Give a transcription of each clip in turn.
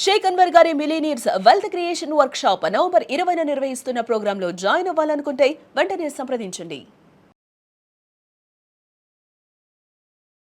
షేక్ అన్వర్ గారి millionaires wealth creation workshop November 20న నిర్వహిస్తున్న ప్రోగ్రాంలో జాయిన్ అవ్వాలనుకుంటే వెంటనే సంప్రదించండి.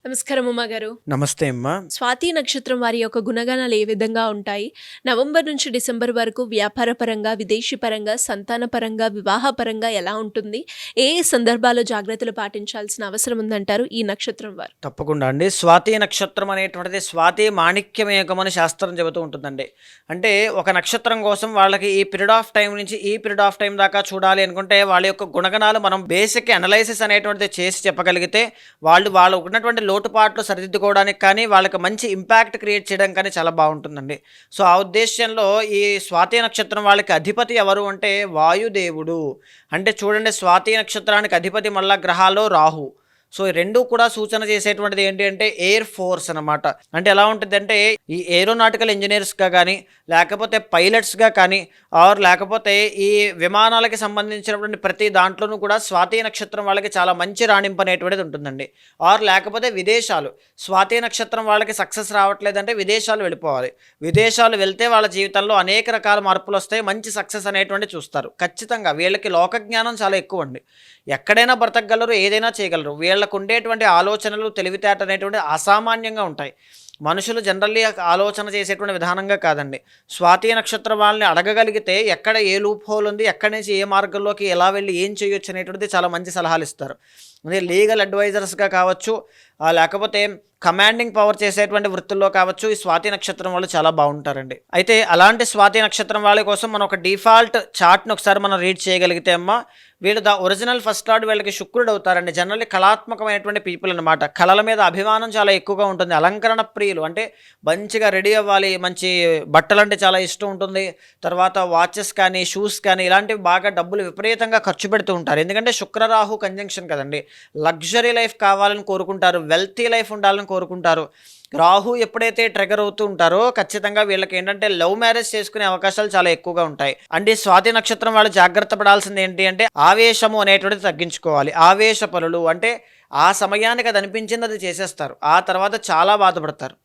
నమస్కారం ఉమా గారు. నమస్తే అమ్మా. స్వాతి నక్షత్రం వారి యొక్క గుణగణాలు ఏ విధంగా ఉంటాయి? నవంబర్ నుంచి డిసెంబర్ వరకు వ్యాపార పరంగా, విదేశీ పరంగా, సంతాన పరంగా, వివాహ పరంగా ఎలా ఉంటుంది? ఏ సందర్భాల్లో జాగ్రత్తలు పాటించాల్సిన అవసరం ఉందంటారు ఈ నక్షత్రం వారు? తప్పకుండా అండి. స్వాతి నక్షత్రం అనేటువంటిది స్వాతి మాణిక్యమేకం అని శాస్త్రం చెబుతూ ఉంటుందండి. అంటే ఒక నక్షత్రం కోసం వాళ్ళకి ఈ పీరియడ్ ఆఫ్ టైం నుంచి ఈ పీరియడ్ ఆఫ్ టైం దాకా చూడాలి అనుకుంటే వాళ్ళ యొక్క గుణగణాలు మనం బేసిక్ అనలైసిస్ అనేటువంటిది చేసి చెప్పగలిగితే వాళ్ళు ఉన్నటువంటి లోటుపాట్లు సరిదిద్దుకోవడానికి కానీ వాళ్ళకి మంచి ఇంపాక్ట్ క్రియేట్ చేయడం కానీ చాలా బాగుంటుందండి. సో ఆ ఉద్దేశంలో ఈ స్వాతి నక్షత్రం వాళ్ళకి అధిపతి ఎవరు అంటే వాయుదేవుడు. అంటే చూడండి, స్వాతి నక్షత్రానికి అధిపతి మళ్ళా గ్రహాల్లో రాహు. సో ఈ రెండు కూడా సూచన చేసేటువంటిది ఏంటి అంటే ఎయిర్ ఫోర్స్ అనమాట. అంటే ఎలా ఉంటుంది అంటే ఈ ఏరోనాటికల్ ఇంజనీర్స్గా కానీ, లేకపోతే పైలట్స్గా కానీ, ఆర్ లేకపోతే ఈ విమానాలకి సంబంధించినటువంటి ప్రతి దాంట్లోనూ కూడా స్వాతి నక్షత్రం వాళ్ళకి చాలా మంచి రాణింపు అనేటువంటిది ఉంటుందండి. ఆర్ లేకపోతే విదేశాలు, స్వాతి నక్షత్రం వాళ్ళకి సక్సెస్ రావట్లేదంటే విదేశాలు వెళ్ళిపోవాలి. విదేశాలు వెళ్తే వాళ్ళ జీవితంలో అనేక రకాల మార్పులు వస్తాయి, మంచి సక్సెస్ అనేటువంటి చూస్తారు. ఖచ్చితంగా వీళ్ళకి లోకజ్ఞానం చాలా ఎక్కువ అండి. ఎక్కడైనా బ్రతకగలరు, ఏదైనా చేయగలరు. వీళ్ళకు ఉండేటువంటి ఆలోచనలు, తెలివితేట అనేటువంటి అసామాన్యంగా ఉంటాయి. మనుషులు జనరల్లీ ఆలోచన చేసేటువంటి విధానంగా కాదండి. స్వాతి నక్షత్రం వాళ్ళని అడగగలిగితే ఎక్కడ ఏ లూప్ హోల్ ఉంది, ఎక్కడి నుంచి ఏ మార్గంలోకి ఎలా వెళ్ళి ఏం చేయొచ్చు అనేటువంటిది చాలా మంచి సలహాలు ఇస్తారు. అదే లీగల్ అడ్వైజర్స్గా కావచ్చు, లేకపోతే కమాండింగ్ పవర్ చేసేటువంటి వృత్తుల్లో కావచ్చు, ఈ స్వాతి నక్షత్రం వాళ్ళు చాలా బాగుంటారండి. అయితే అలాంటి స్వాతి నక్షత్రం వాళ్ళ కోసం మనం ఒక డిఫాల్ట్ చార్ట్ని ఒకసారి మనం రీడ్ చేయగలిగితే అమ్మ, వీళ్ళు ఒరిజినల్ ఫస్ట్ లార్డ్ వీళ్ళకి శుక్రుడు అవుతారండి. జనరల్లీ కళాత్మకమైనటువంటి పీపుల్ అనమాట. కళల మీద అభిమానం చాలా ఎక్కువగా ఉంటుంది. అలంకరణ ప్రియులు, అంటే మంచిగా రెడీ అవ్వాలి, మంచి బట్టలు అంటే చాలా ఇష్టం ఉంటుంది. తర్వాత వాచెస్ కానీ, షూస్ కానీ ఇలాంటివి బాగా డబ్బులు విపరీతంగా ఖర్చు పెడుతూ ఉంటారు. ఎందుకంటే శుక్రరాహు కంజంక్షన్ కదండి. లగ్జరీ లైఫ్ కావాలని కోరుకుంటారు, వెల్తీ లైఫ్ ఉండాలని కోరుకుంటారు. రాహు ఎప్పుడైతే ట్రిగర్ అవుతూ ఉంటారో ఖచ్చితంగా వీళ్ళకి ఏంటంటే లవ్ మ్యారేజ్ చేసుకునే అవకాశాలు చాలా ఎక్కువగా ఉంటాయి. అంటే స్వాతి నక్షత్రం వాళ్ళు జాగ్రత్త పడాల్సింది ఏంటి అంటే ఆవేశము అనేటువంటిది తగ్గించుకోవాలి. ఆవేశ పనులు అంటే ఆ సమయానికి అది అనిపించింది అది చేసేస్తారు, ఆ తర్వాత చాలా బాధపడతారు.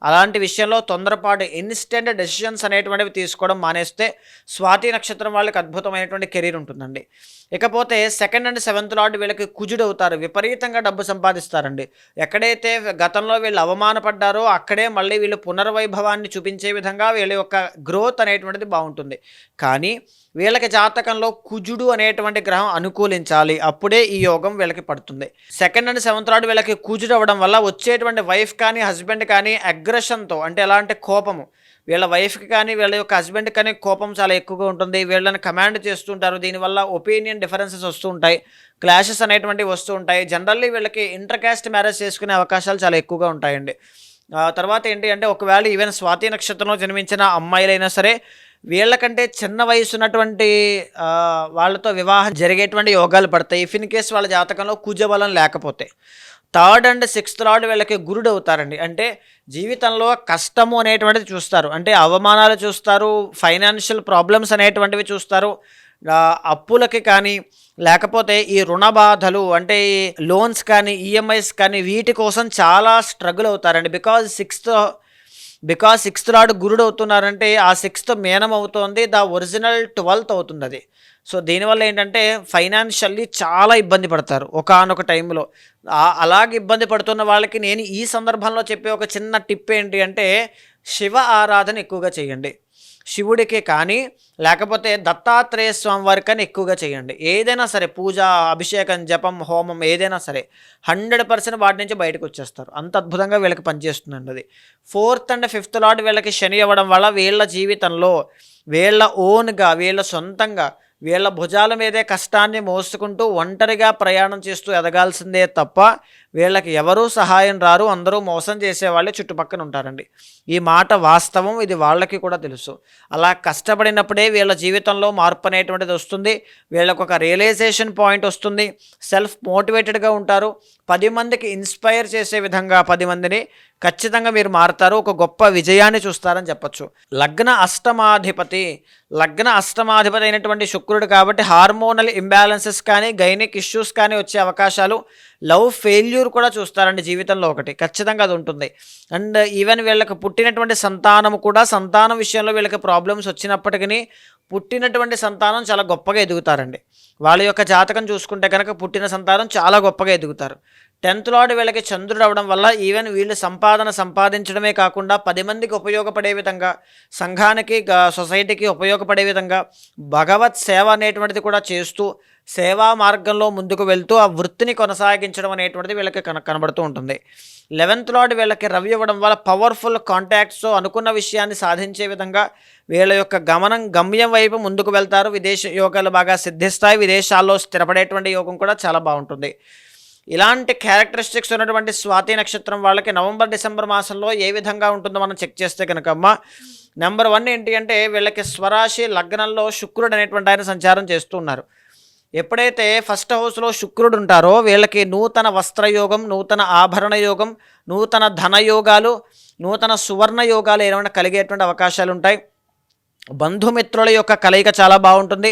అలాంటి విషయంలో తొందరపాటు ఇన్స్టెంట్ డెసిషన్స్ అనేటువంటివి తీసుకోవడం మానేస్తే స్వాతి నక్షత్రం వాళ్ళకి అద్భుతమైనటువంటి కెరీర్ ఉంటుందండి. ఇకపోతే సెకండ్ అండ్ సెవెంత్ లార్డ్ వీళ్ళకి కుజుడు అవుతారు. విపరీతంగా డబ్బు సంపాదిస్తారండి. ఎక్కడైతే గతంలో వీళ్ళు అవమానపడ్డారో అక్కడే మళ్ళీ వీళ్ళు పునర్వైభవాన్ని చూపించే విధంగా వీళ్ళ యొక్క గ్రోత్ అనేటువంటిది బాగుంటుంది. కానీ వీళ్ళకి జాతకంలో కుజుడు అనేటువంటి గ్రహం అనుకూలించాలి, అప్పుడే ఈ యోగం వీళ్ళకి పడుతుంది. సెకండ్ అండ్ సెవెంత్ లార్డ్ వీళ్ళకి కుజుడు అవ్వడం వల్ల వచ్చేటువంటి వైఫ్ కానీ హస్బెండ్ కానీ అగ్రెషన్తో, అంటే ఎలా అంటే కోపము, వీళ్ళ వైఫ్కి కానీ వీళ్ళ యొక్క హస్బెండ్కి కానీ కోపం చాలా ఎక్కువగా ఉంటుంది. వీళ్ళని కమాండ్ చేస్తుంటారు. దీనివల్ల ఒపీనియన్ డిఫరెన్సెస్ వస్తూ ఉంటాయి, క్లాషెస్ అనేటువంటివి వస్తూ ఉంటాయి. జనరల్లీ వీళ్ళకి ఇంటర్ క్యాస్ట్ మ్యారేజ్ చేసుకునే అవకాశాలు చాలా ఎక్కువగా ఉంటాయండి. తర్వాత ఏంటి అంటే ఒకవేళ ఈవెన్ స్వాతి నక్షత్రంలో జన్మించిన అమ్మాయిలైనా సరే వీళ్ళకంటే చిన్న వయసు ఉన్నటువంటి వాళ్ళతో వివాహం జరిగేటువంటి యోగాలు పడతాయి, ఇఫ్ ఇన్ కేస్ వాళ్ళ జాతకంలో కుజబలం లేకపోతే. థర్డ్ అండ్ సిక్స్త్ లార్డ్ వీళ్ళకి గురుడు అవుతారండి. అంటే జీవితంలో కష్టము అనేటువంటిది చూస్తారు, అంటే అవమానాలు చూస్తారు, ఫైనాన్షియల్ ప్రాబ్లమ్స్ అనేటువంటివి చూస్తారు. అప్పులకి కానీ లేకపోతే ఈ రుణ బాధలు, అంటే ఈ లోన్స్ కానీ ఈఎంఐస్ కానీ వీటి కోసం చాలా స్ట్రగుల్ అవుతారండి. బికాజ్ సిక్స్త్ లార్డ్ గురుడు అవుతున్నారంటే ఆ సిక్స్త్ మేనం అవుతుంది, ఒరిజినల్ 12th అవుతుంది అది. సో దీనివల్ల ఏంటంటే ఫైనాన్షియల్లీ చాలా ఇబ్బంది పడతారు ఒకానొక టైంలో. అలాగే ఇబ్బంది పడుతున్న వాళ్ళకి నేను ఈ సందర్భంలో చెప్పే ఒక చిన్న టిప్ ఏంటి అంటే శివ ఆరాధన ఎక్కువగా చేయండి. శివుడికి కానీ లేకపోతే దత్తాత్రేయ స్వామి వారికి కానీ ఎక్కువగా చేయండి. ఏదైనా సరే పూజ, అభిషేకం, జపం, హోమం ఏదైనా సరే 100% వాటి నుంచి బయటకు వచ్చేస్తారు. అంత అద్భుతంగా వీళ్ళకి పనిచేస్తుందండి అది. ఫోర్త్ అండ్ ఫిఫ్త్ లార్డ్ వీళ్ళకి శని అవ్వడం వల్ల వీళ్ళ జీవితంలో వీళ్ళ ఓన్గా, వీళ్ళ సొంతంగా, వీళ్ళ భుజాల మీదే కష్టాన్ని మోసుకుంటూ ఒంటరిగా ప్రయాణం చేస్తూ ఎదగాల్సిందే తప్ప వీళ్ళకి ఎవరూ సహాయం రారు, అందరూ మోసం చేసేవాళ్ళే చుట్టుపక్కల ఉంటారండి. ఈ మాట వాస్తవం, ఇది వాళ్ళకి కూడా తెలుసు. అలా కష్టపడినప్పుడే వీళ్ళ జీవితంలో మార్పు అనేటువంటిది వస్తుంది, వీళ్ళకు ఒక రియలైజేషన్ పాయింట్ వస్తుంది, సెల్ఫ్ మోటివేటెడ్గా ఉంటారు, 10 మందికి ఇన్స్పైర్ చేసే విధంగా 10 మందిని ఖచ్చితంగా మీరు మారుతారు, ఒక గొప్ప విజయాన్ని చూస్తారని చెప్పచ్చు. లగ్న అష్టమాధిపతి అయినటువంటి శుక్రుడు కాబట్టి హార్మోనల్ ఇంబ్యాలెన్సెస్ కానీ గైనిక్ ఇష్యూస్ కానీ వచ్చే అవకాశాలు, లవ్ ఫెయిల్యూర్ కూడా చూస్తారండి జీవితంలో ఒకటి, ఖచ్చితంగా అది ఉంటుంది. అండ్ ఈవెన్ వీళ్ళకి పుట్టినటువంటి సంతానం కూడా, సంతానం విషయంలో వీళ్ళకి ప్రాబ్లమ్స్ వచ్చినప్పటికీ పుట్టినటువంటి సంతానం చాలా గొప్పగా ఎదుగుతారండి. వాళ్ళ యొక్క జాతకం చూసుకుంటే కనుక పుట్టిన సంతానం చాలా గొప్పగా ఎదుగుతారు. 10th లార్డ్ వీళ్ళకి చంద్రుడు అవడం వల్ల ఈవెన్ వీళ్ళు సంపాదించడమే కాకుండా 10 మందికి ఉపయోగపడే విధంగా, సంఘానికి సొసైటీకి ఉపయోగపడే విధంగా భగవత్ సేవ అనేటువంటిది కూడా చేస్తూ సేవా మార్గంలో ముందుకు వెళ్తూ ఆ వృత్తిని కొనసాగించడం అనేటువంటిది వీళ్ళకి కనబడుతూ ఉంటుంది. 11th లార్డ్ వీళ్ళకి రవి ఇవ్వడం వల్ల పవర్ఫుల్ కాంటాక్ట్స్తో అనుకున్న విషయాన్ని సాధించే విధంగా వీళ్ళ యొక్క గమ్యం వైపు ముందుకు వెళ్తారు. విదేశ యోగాలు బాగా సిద్ధిస్తాయి. విదేశాల్లో స్థిరపడేటువంటి యోగం కూడా చాలా బాగుంటుంది. ఇలాంటి క్యారెక్టరిస్టిక్స్ ఉన్నటువంటి స్వాతి నక్షత్రం వాళ్ళకి నవంబర్ డిసెంబర్ మాసంలో ఏ విధంగా ఉంటుందో మనం చెక్ చేస్తే కనుక అమ్మ, నెంబర్ 1 ఏంటి అంటే వీళ్ళకి స్వరాశి లగ్నంలో శుక్రుడు అనేటువంటి ఆయన సంచారం చేస్తూ ఉన్నారు. ఎప్పుడైతే ఫస్ట్ హౌస్లో శుక్రుడు ఉంటారో వీళ్ళకి నూతన వస్త్రయోగం, నూతన ఆభరణ యోగం, నూతన ధనయోగాలు, నూతన సువర్ణ యోగాలు ఏమైనా కలిగేటువంటి అవకాశాలు ఉంటాయి. బంధుమిత్రుల యొక్క కలయిక చాలా బాగుంటుంది.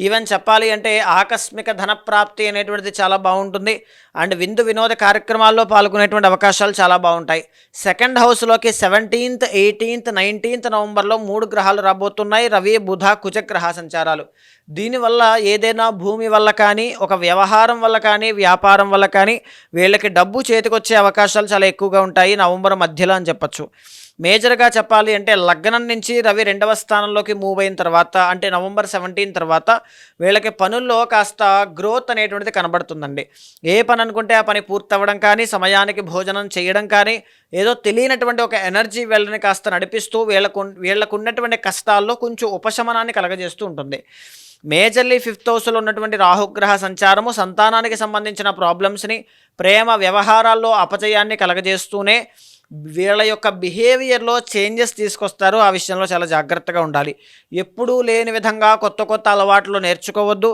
ఈవెన్ చెప్పాలి అంటే ఆకస్మిక ధనప్రాప్తి అనేటువంటిది చాలా బాగుంటుంది. అండ్ విందు వినోద కార్యక్రమాల్లో పాల్గొనేటువంటి అవకాశాలు చాలా బాగుంటాయి. సెకండ్ హౌస్లోకి 17th, 18th, 19th నవంబర్లో 3 గ్రహాలు రాబోతున్నాయి. రవి, బుధ, కుజ గ్రహ సంచారాలు. దీనివల్ల ఏదైనా భూమి వల్ల కానీ, ఒక వ్యవహారం వల్ల కానీ, వ్యాపారం వల్ల కానీ వీళ్ళకి డబ్బు చేతికొచ్చే అవకాశాలు చాలా ఎక్కువగా ఉంటాయి నవంబర్ మధ్యలో అని చెప్పచ్చు. మేజర్గా చెప్పాలి అంటే లగ్నం నుంచి రవి 2వ స్థానంలోకి మూవ్ అయిన తర్వాత, అంటే నవంబర్ 17 తర్వాత వీళ్ళకి పనుల్లో కాస్త గ్రోత్ అనేటువంటిది కనబడుతుందండి. ఏ పని అనుకుంటే ఆ పని పూర్తవ్వడం కానీ, సమయానికి భోజనం చేయడం కానీ, ఏదో తెలియనటువంటి ఒక ఎనర్జీ వీళ్ళని కాస్త నడిపిస్తూ వీళ్ళకు ఉన్నటువంటి కష్టాల్లో కొంచెం ఉపశమనాన్ని కలగజేస్తూ ఉంటుంది. మేజర్లీ 5th హౌస్లో ఉన్నటువంటి రాహుగ్రహ సంచారము సంతానానికి సంబంధించిన ప్రాబ్లమ్స్ని, ప్రేమ వ్యవహారాల్లో అపజయాన్ని కలగజేస్తూనే వీళ్ళ యొక్క బిహేవియర్లో చేంజెస్ తీసుకొస్తారు. ఆ విషయంలో చాలా జాగ్రత్తగా ఉండాలి. ఎప్పుడూ లేని విధంగా కొత్త అలవాట్లు నేర్చుకోవద్దు.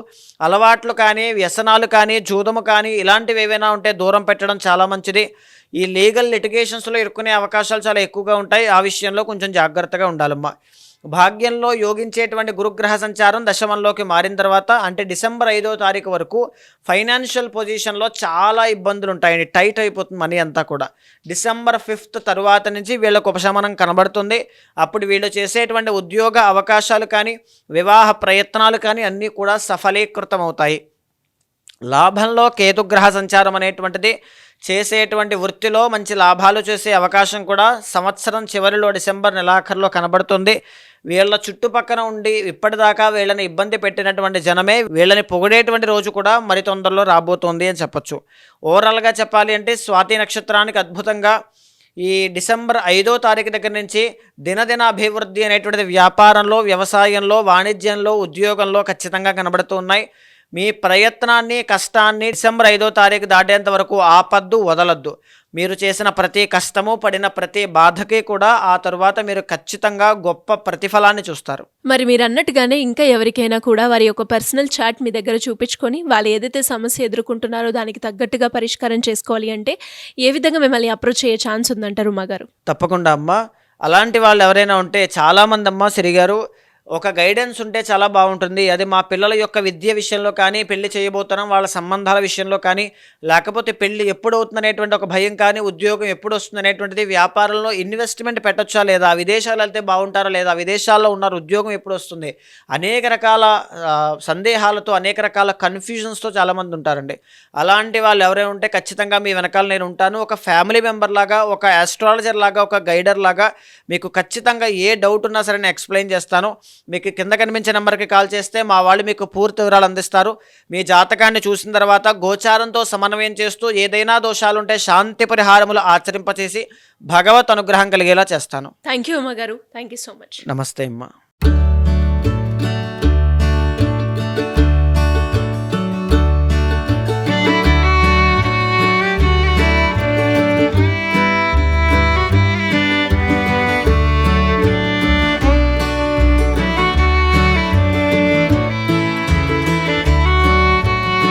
అలవాట్లు కానీ, వ్యసనాలు కానీ, జూదము కానీ ఇలాంటివి ఏవైనా ఉంటే దూరం పెట్టడం చాలా మంచిది. ఈ లీగల్ లిటిగేషన్స్లో ఇరుక్కునే అవకాశాలు చాలా ఎక్కువగా ఉంటాయి. ఆ విషయంలో కొంచెం జాగ్రత్తగా ఉండాలమ్మా. భాగ్యంలో యోగించేటువంటి గురుగ్రహ సంచారం దశమంలోకి మారిన తర్వాత, అంటే డిసెంబర్ 5వ తారీఖు వరకు ఫైనాన్షియల్ పొజిషన్లో చాలా ఇబ్బందులు ఉంటాయండి. టైట్ అయిపోతుంది మనీ అంతా కూడా. డిసెంబర్ 5th తర్వాత నుంచి వీళ్ళకు ఉపశమనం కనబడుతుంది. అప్పుడు వీళ్ళు చేసేటువంటి ఉద్యోగ అవకాశాలు కానీ, వివాహ ప్రయత్నాలు కానీ అన్నీ కూడా సఫలీకృతం అవుతాయి. లాభంలో కేతుగ్రహ సంచారం అనేటువంటిది చేసేటువంటి వృత్తిలో మంచి లాభాలు చేసే అవకాశం కూడా సంవత్సరం చివరిలో డిసెంబర్ నెలాఖరులో కనబడుతుంది. వీళ్ళ చుట్టుపక్కన ఉండి ఇప్పటిదాకా వీళ్ళని ఇబ్బంది పెట్టినటువంటి జనమే వీళ్ళని పొగిడేటువంటి రోజు కూడా మరి తొందరలో రాబోతోంది అని చెప్పచ్చు. ఓవరాల్గా చెప్పాలి అంటే స్వాతి నక్షత్రానికి అద్భుతంగా ఈ డిసెంబర్ 5వ తారీఖు దగ్గర నుంచి దినదిన అభివృద్ధి అనేటువంటిది వ్యాపారంలో, వ్యవసాయంలో, వాణిజ్యంలో, ఉద్యోగంలో ఖచ్చితంగా కనబడుతూ ఉన్నాయి. మీ ప్రయత్నాన్ని, కష్టాన్ని డిసెంబర్ 5వ తారీఖు దాటేంత వరకు ఆపద్దు, వదలొద్దు. మీరు చేసిన ప్రతి కష్టము, పడిన ప్రతి బాధకి కూడా ఆ తరువాత మీరు ఖచ్చితంగా గొప్ప ప్రతిఫలాన్ని చూస్తారు. మరి మీరు అన్నట్టుగానే ఇంకా ఎవరికైనా కూడా వారి యొక్క పర్సనల్ చాట్ మీ దగ్గర చూపించుకొని వాళ్ళు ఏదైతే సమస్య ఎదుర్కొంటున్నారో దానికి తగ్గట్టుగా పరిష్కారం చేసుకోవాలి అంటే ఏ విధంగా మిమ్మల్ని అప్రోచ్ అయ్యే ఛాన్స్ ఉందంటారు ఉమాగారు? తప్పకుండా అమ్మ. అలాంటి వాళ్ళు ఎవరైనా ఉంటే చాలామంది అమ్మ సిరిగారు ఒక గైడెన్స్ ఉంటే చాలా బాగుంటుంది. అది మా పిల్లల యొక్క విద్య విషయంలో కానీ, పెళ్లి చేయబోతున్నాం వాళ్ళ సంబంధాల విషయంలో కానీ, లేకపోతే పెళ్లి ఎప్పుడు అవుతుందనేటువంటి ఒక భయం కానీ, ఉద్యోగం ఎప్పుడు వస్తుంది అనేటువంటిది, వ్యాపారంలో ఇన్వెస్ట్మెంట్ పెట్టొచ్చా లేదా, విదేశాలు వెళ్తే బాగుంటారా లేదా, విదేశాల్లో ఉన్నారు ఉద్యోగం ఎప్పుడు వస్తుంది, అనేక రకాల సందేహాలతో, అనేక రకాల కన్ఫ్యూజన్స్తో చాలామంది ఉంటారండి. అలాంటి వాళ్ళు ఎవరైనా ఉంటే ఖచ్చితంగా మీ వెనకాల నేను ఉంటాను. ఒక ఫ్యామిలీ మెంబర్ లాగా, ఒక ఆస్ట్రాలజర్ లాగా, ఒక గైడర్ లాగా మీకు ఖచ్చితంగా ఏ డౌట్ ఉన్నా సరే నేను ఎక్స్ప్లెయిన్ చేస్తాను. మీకు కింద కనిపించే నెంబర్కి కాల్ చేస్తే మా వాళ్ళు మీకు పూర్తి వివరాలు అందిస్తారు. మీ జాతకాన్ని చూసిన తర్వాత గోచారంతో సమన్వయం చేస్తూ ఏదైనా దోషాలుంటే శాంతి పరిహారములు ఆచరింపచేసి భగవత్ అనుగ్రహం కలిగేలా చేస్తాను. థ్యాంక్ యూ ఉమాగారు. Thank you so much. నమస్తే అమ్మా.